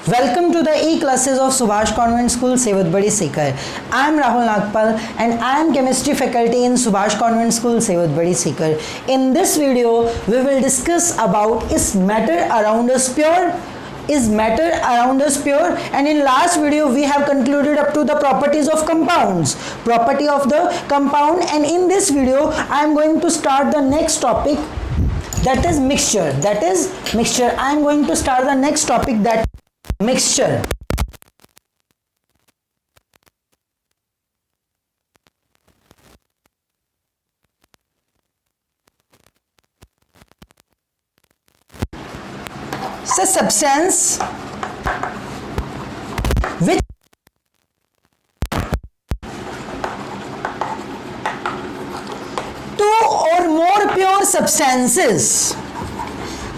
Welcome to the e-classes of Subhash Convent School, Sevadbadi Sikar. I am Rahul Nagpal and I am chemistry faculty in Subhash Convent School, Sevadbadi Sikar. In this video, we will discuss about is matter around us pure? Is matter around us pure? And in last video, we have concluded up to the properties of compounds, property of the compound. And in this video, I am going to start the next topic, that is mixture. I am going to start the next topic, that mixture. So substance which two or more pure substances,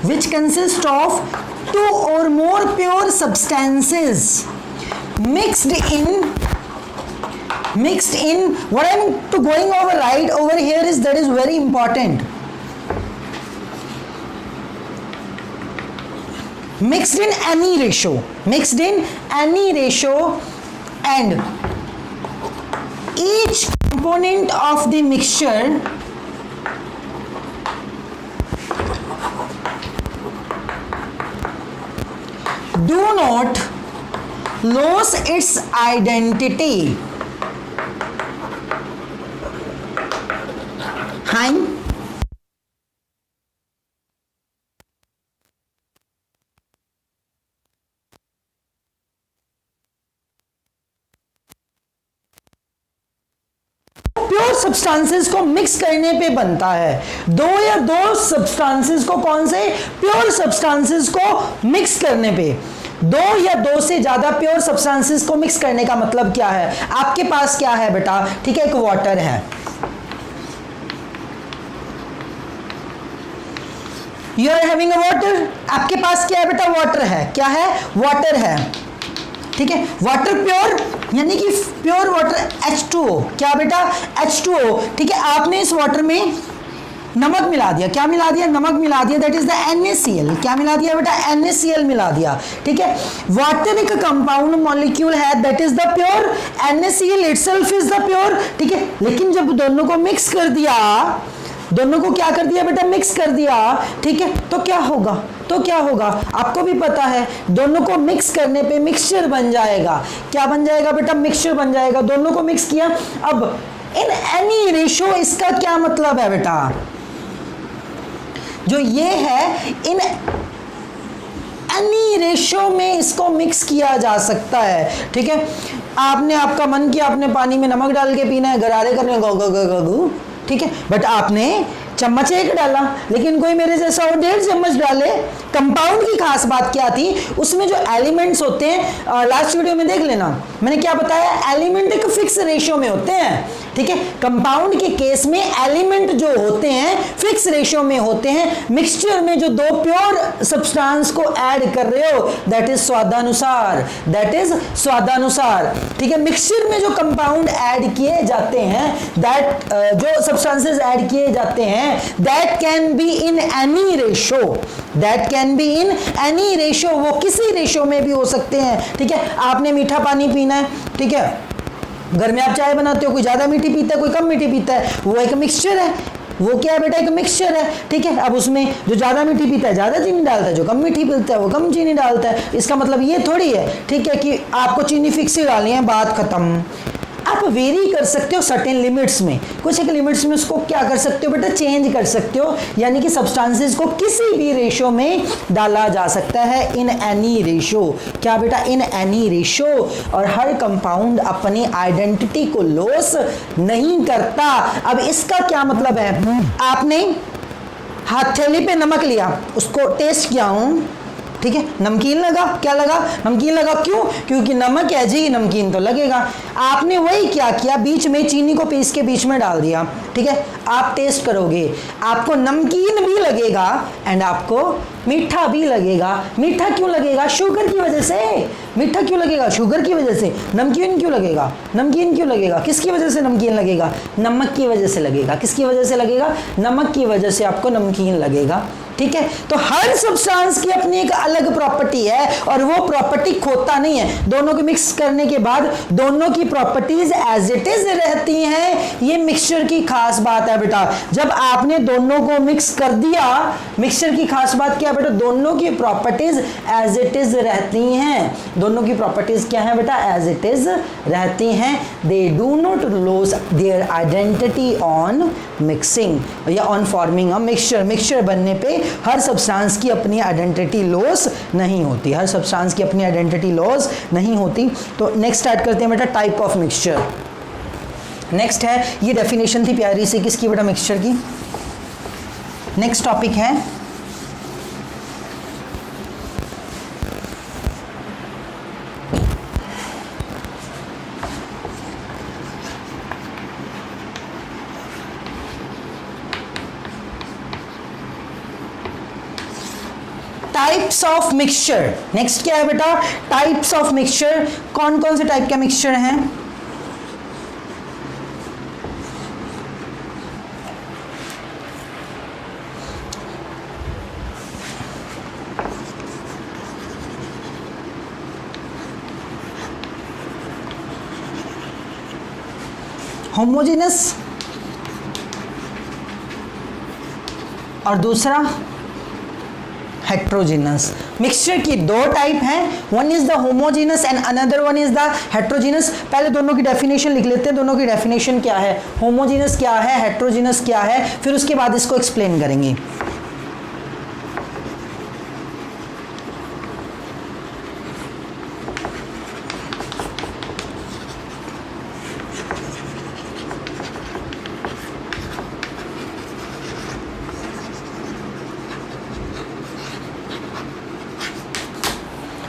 which consist of two or more pure substances mixed in, what I'm going over right over here is, that is very important, mixed in any ratio, and each component of the mixture do not lose its identity. Hein? Pure substances को mix करने पे बनता है, दो या दो substances को, कौन से प्योर सब्सटेंसेस को मिक्स करने पे, दो या दो से ज्यादा प्योर सब्सटेंसेस को मिक्स करने का मतलब क्या है? आपके पास क्या है बेटा? ठीक है, एक वाटर है, you are having a water, आपके पास क्या है बेटा? वाटर है, क्या है? वाटर है, ठीक है, वाटर प्योर यानी कि प्योर वाटर H2O, क्या बेटा? H2O, ठीक है, आपने इस वाटर में नमक मिला दिया, क्या मिला दिया? नमक मिला दिया, दैट इज द NaCl, क्या मिला दिया बेटा? NaCl मिला दिया, ठीक है। वाटर एक कंपाउंड मॉलिक्यूल है, that is the pure, NaCl itself is the pure, ठीक है। लेकिन जब दोनों को मिक्स कर दिया, दोनों को क्या कर दिया बेटा? मिक्स कर दिया, ठीक है, तो क्या होगा? आपको भी पता है, दोनों को मिक्स करने पे मिक्सचर बन जाएगा, क्या बन जाएगा बेटा? मिक्सचर बन जाएगा, दोनों को मिक्स किया। अब इन एनी रेशो, इसका क्या मतलब है बेटा? जो ये है, इन एनी रेशो में इसको मिक्स किया जा सकता है, ठीक है। आपने, आपका मन किया आपने पानी में नमक डाल के पीना है, गरारे करने गो, ठीक है, बट आपने चम्मच एक डाला, लेकिन कोई मेरे जैसा और 1.5 चम्मच डाले। कंपाउंड की खास बात क्या थी? उसमें जो एलिमेंट्स होते हैं, लास्ट वीडियो में देख लेना, मैंने क्या बताया? एलिमेंट एक फिक्स रेशियो में होते हैं, ठीक है। कंपाउंड के केस में एलिमेंट जो होते हैं फिक्स रेशियो में होते हैं। मिक्सचर में जो दो प्योर सब्सटेंस को ऐड कर रहे हो, दैट इज स्वादानुसार, ठीक है। मिक्सचर में जो कंपाउंड ऐड किए जाते हैं, दैट जो सब्सटेंसेस ऐड किए जाते हैं, that can be in any ratio, वो किसी रेशो में भी हो सकते हैं, ठीक है। आपने मीठा पानी पीना है, ठीक है, घर में आप चाय बनाते हो, कोई ज्यादा मीठी पीता है, कोई कम मीठी पीता है, वो एक मिक्सचर है, वो क्या है बेटा? एक मिक्सचर है, ठीक है। अब उसमें जो ज्यादा मीठी पीता है ज्यादा चीनी डालता है, जो कम मीठी पीता है वो कम चीनी डालता है। इसका मतलब ये थोड़ी है, ठीक है, कि आपको चीनी फिक्स ही डालनी है, बात खत्म। आप वेरी कर सकते हो सर्टेन लिमिट्स में, कुछ एक लिमिट्स में उसको क्या कर सकते हो बेटा? चेंज कर सकते हो, यानी कि सब्सटेंसेस को किसी भी रेशो में डाला जा सकता है, इन एनी रेशो, क्या बेटा? In any ratio. और हर कंपाउंड अपनी आइडेंटिटी को लॉस नहीं करता। अब इसका क्या मतलब है? आपने हथेली पे नमक लिया, उसको टेस्ट किया हूं, ठीक है, नमकीन लगा, क्या लगा? नमकीन लगा, क्यों? क्योंकि नमक है जी, नमकीन तो लगेगा। आपने वही क्या किया, बीच में चीनी को पीस के बीच में डाल दिया, ठीक है, आप टेस्ट करोगे, आपको नमकीन भी लगेगा एंड आपको मीठा भी लगेगा। मीठा क्यों लगेगा? शुगर की वजह से। मीठा क्यों लगेगा? शुगर की वजह से। नमकीन क्यों लगेगा? नमकीन क्यों लगेगा? किसकी वजह से नमकीन लगेगा? नमक की वजह से लगेगा। किसकी वजह से लगेगा? नमक की वजह से आपको नमकीन लगेगा, ठीक है। तो हर सब्सटेंस की अपनी एक अलग प्रॉपर्टी है और वो प्रॉपर्टी खोता नहीं है। दोनों को मिक्स करने के बाद दोनों की प्रॉपर्टीज एज इट इज रहती हैं। ये मिक्सचर की खास बात है बेटा। जब आपने दोनों को मिक्स कर दिया, मिक्सचर की खास बात क्या है बेटा, दोनों की प्रॉपर्टीज एज इट इज रहती हैं। दोनों की प्रॉपर्टीज क्या है बेटा, एज इट इज रहती हैं। They do not lose their identity on mixing या on forming a mixture. Mixture बनने पे हर सब्सटेंस की अपनी आइडेंटिटी लॉस नहीं होती, हर सब्सटेंस की अपनी आइडेंटिटी लॉस नहीं होती। तो नेक्स्ट स्टार्ट करते हैं बेटा, टाइप ऑफ मिक्सचर। नेक्स्ट है, ये डेफिनेशन थी प्यारी सी किसकी बेटा, मिक्सचर की। नेक्स्ट टॉपिक है टाइप्स ऑफ मिक्सचर। नेक्स्ट क्या है बेटा, टाइप्स ऑफ मिक्सचर। कौन कौन से टाइप का मिक्सचर है? होमोजेनस और दूसरा हेट्रोजेनस। मिक्सचर की दो टाइप हैं, one is the homogeneous and another one is the heterogeneous. पहले दोनों की डेफिनेशन लिख लेते हैं, दोनों की डेफिनेशन क्या है, होमोजेनस क्या है, हेट्रोजेनस क्या है, फिर उसके बाद इसको एक्सप्लेन करेंगे।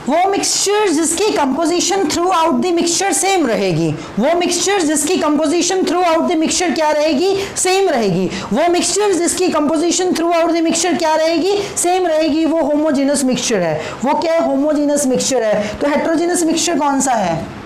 वो मिक्सचर जिसकी composition through out the mixture same रहेगी, वो मिक्सचर जिसकी composition through out the mixture क्या रहेगी, सेम रहेगी। वो मिक्सचर जिसकी composition through out the mixture क्या रहेगी, सेम रहेगी, वो होमोजेनस मिक्सचर है। वो क्या है, होमोजेनस मिक्सचर है। तो हेट्रोजेनस मिक्सचर कौन सा है?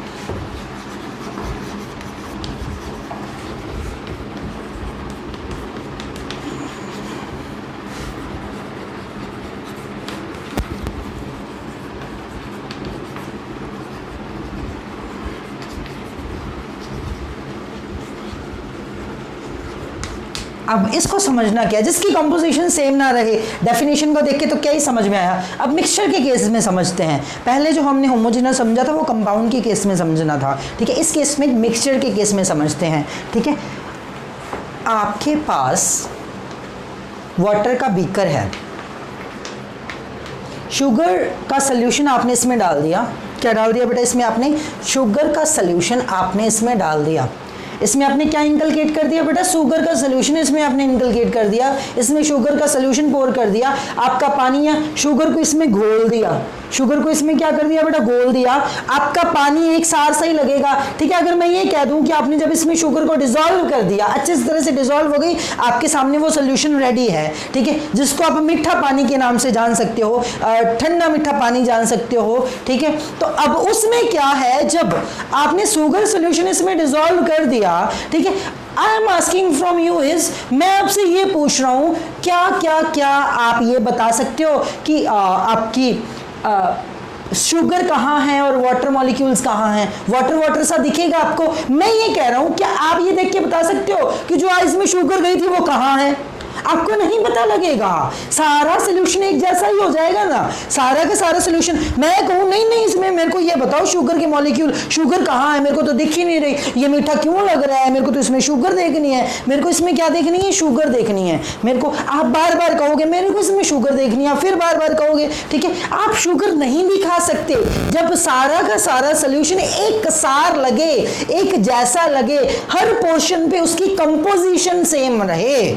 अब इसको समझना क्या है, जिसकी कंपोजिशन सेम ना रहे। डेफिनेशन को देख के तो क्या ही समझ में आया। अब मिक्सचर के केस में समझते हैं। पहले जो हमने होमोजेनस समझा था वो कंपाउंड के केस में समझना था, ठीक है। इस केस में मिक्सचर के केस में समझते हैं, ठीक है। आपके पास वाटर का बीकर है, शुगर का सोल्यूशन आपने इसमें डाल दिया। क्या डाल दिया बेटा इसमें आपने? शुगर का सोल्यूशन आपने इसमें डाल दिया। इसमें आपने क्या इनकलकेट कर दिया बेटा? शुगर का सोल्यूशन इसमें आपने इनकलकेट कर दिया। इसमें शुगर का सोल्यूशन पोर कर दिया। आपका पानी या शुगर को इसमें घोल दिया, शुगर को इसमें क्या कर दिया बेटा? घोल दिया। आपका पानी एक सार सा ही लगेगा, ठीक है। अगर मैं ये कह दूं कि आपने जब इसमें शुगर को डिसॉल्व कर दिया, अच्छे तरह से डिसॉल्व हो गई, आपके सामने वो सोल्यूशन रेडी है, ठीक है, जिसको आप मीठा पानी के नाम से जान सकते हो, ठंडा मीठा पानी जान सकते हो, ठीक है। तो अब उसमें क्या है, जब आपने शुगर सोल्यूशन इसमें डिसॉल्व कर दिया, ठीक है, I am asking from you is, मैं आपसे ये पूछ रहा हूं, क्या क्या क्या आप ये बता सकते हो कि आपकी शुगर कहाँ है और वाटर मॉलिक्यूल्स कहाँ हैं? वाटर वाटर सा दिखेगा आपको। मैं ये कह रहा हूं, क्या आप ये देख के बता सकते हो कि जो इसमें शुगर गई थी वो कहाँ है? आपको नहीं पता लगेगा। सारा सोल्यूशन एक जैसा ही हो जाएगा ना, सारा का सारा सोल्यूशन। मैं कहूँ नहीं नहीं इसमें मेरे को ये बताओ शुगर के मॉलिक्यूल, शुगर कहाँ है, मेरे को तो दिख ही नहीं रही, ये मीठा क्यों लग रहा है, मेरे को तो इसमें शुगर देखनी है, मेरे को इसमें क्या देखनी है, शुगर देखनी है। मेरे को आप बार बार कहोगे मेरे को इसमें शुगर देखनी है, फिर बार बार कहोगे, ठीक है। आप शुगर नहीं भी खा सकते जब सारा का सारा सोल्यूशन एक सार लगे, एक जैसा लगे, हर पोर्शन पे उसकी कंपोजिशन सेम रहे,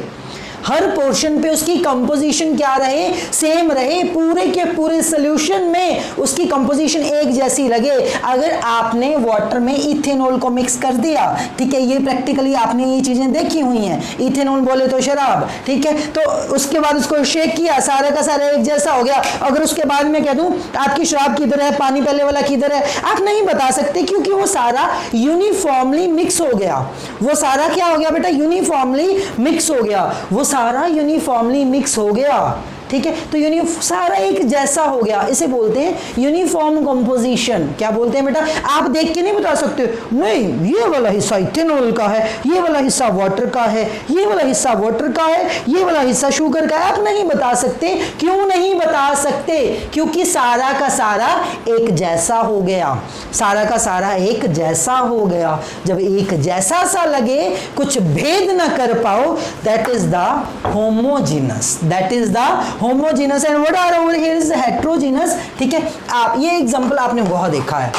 हर पोर्शन पे उसकी कंपोजिशन क्या रहे, सेम रहे, पूरे के पूरे सॉल्यूशन में उसकी कंपोजिशन एक जैसी लगे। अगर आपने वाटर में इथेनॉल को मिक्स कर दिया, ठीक है, ये प्रैक्टिकली आपने ये चीजें देखी हुई हैं, इथेनॉल बोले तो शराब, ठीक है, तो उसके बाद उसको शेक किया, सारा का सारा एक जैसा हो गया। अगर उसके बाद में कह दूं आपकी शराब किधर है, पानी पहले वाला किधर है, आप नहीं बता सकते, क्योंकि वो सारा यूनिफॉर्मली मिक्स हो गया। वो सारा क्या हो गया बेटा? यूनिफॉर्मली मिक्स हो गया। वो सारा यूनिफॉर्मली मिक्स हो गया, ठीक है। तो सारा एक जैसा हो गया, इसे बोलते हैं यूनिफॉर्म कंपोजिशन। क्या बोलते हैं बेटा? आप देख के नहीं बता सकते, नहीं ये वाला हिस्सा इथेनॉल का है, ये वाला हिस्सा वाटर का है, ये वाला हिस्सा वाटर का है, ये वाला हिस्सा शुगर का है। आप नहीं बता सकते। क्यों नहीं बता सकते? क्योंकि सारा का सारा एक जैसा हो गया, सारा का सारा एक जैसा हो गया। जब एक जैसा सा लगे, कुछ भेद ना कर पाओ, that is the homogeneous, that is the homogeneous. And what are over here is heterogeneous. ठीक है, आप ये एग्जांपल आपने बहुत देखा है।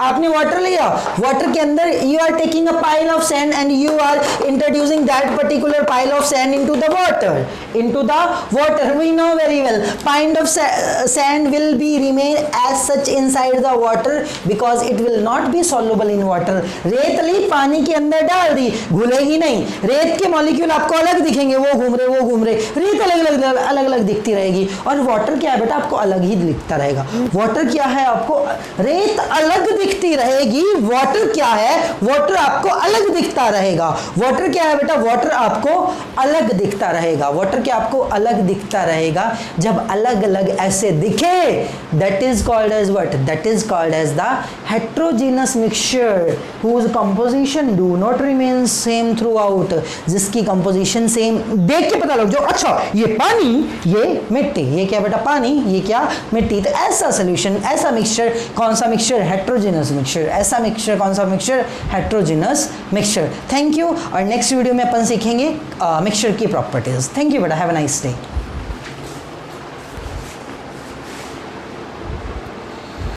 आपने वाटर लिया, वाटर के अंदर you are taking a pile of sand and you are introducing that particular pile of sand into the water, into the water. We know very well pile of sand will be remain as such inside the water because it will not be soluble in water. रेत ली, पानी के अंदर डाल दी, घुलेगी नहीं। रेत के molecule आपको अलग दिखेंगे, वो घूम रहे वो घूम रहे, रेत अलग अलग दिखती रहेगी। और वाटर क्या है बेटा? आपको अलग ही दिखता रहेगा। वाटर क्या है? आपको रेत अलग दिखती रहेगी। वाटर क्या है? वाटर आपको अलग दिखता रहेगा। वाटर क्या है बेटा? वाटर आपको अलग दिखता रहेगा। वाटर क्या आपको अलग दिखता रहेगा। जब अलग अलग ऐसे दिखे, that is called as what? That is called as the heterogeneous mixture whose composition do not remain same throughout, जिसकी कंपोजिशन सेम। देख के पता लग जाओ, अच्छा ये पानी, ये मिट्टी, ये क्या बेटा? पानी, ये क्या? मिट्टी। तो ऐसा सोल्यूशन, ऐसा मिक्सचर, कौन सा मिक्सचर? Heterogeneous mixture. ऐसा मिक्सचर कौन सा mixture? Heterogeneous mixture. Thank you. और नेक्स्ट वीडियो में अपन सीखेंगे मिक्सचर की प्रॉपर्टीज। थैंक यू बेटा, हैव अ नाइस डे।